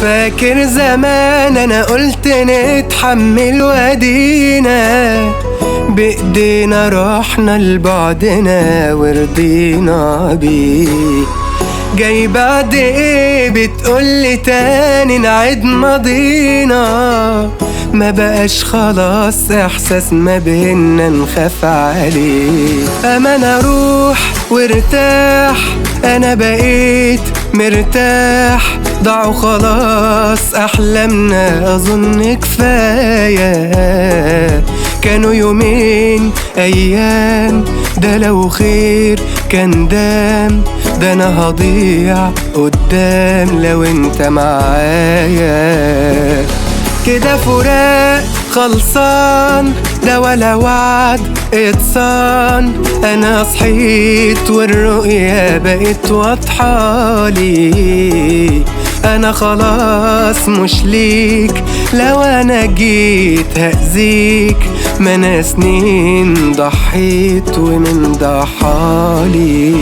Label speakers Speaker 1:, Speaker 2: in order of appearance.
Speaker 1: فاكر زمان انا قلت نتحمل وادينا بايدينا رحنا لبعدنا ورضينا بيه. جاي بعد ايه بتقولي تاني نعيد ماضينا؟ ما بقاش خلاص احساس ما بينا نخاف عليه. اما انا اروح وارتاح، انا بقيت مرتاح، ضاعوا خلاص احلامنا اظن كفايه. كانوا يومين ايام، ده لو خير كان دام، ده انا هضيع قدام لو انت معايا. كده فراق خلصان، ده ولا وعد اتصان. انا صحيت والرؤية بقت واضحالي، انا خلاص مش ليك، لو انا جيت هأذيك. ما انا سنين ضحيت ومن ضحالي.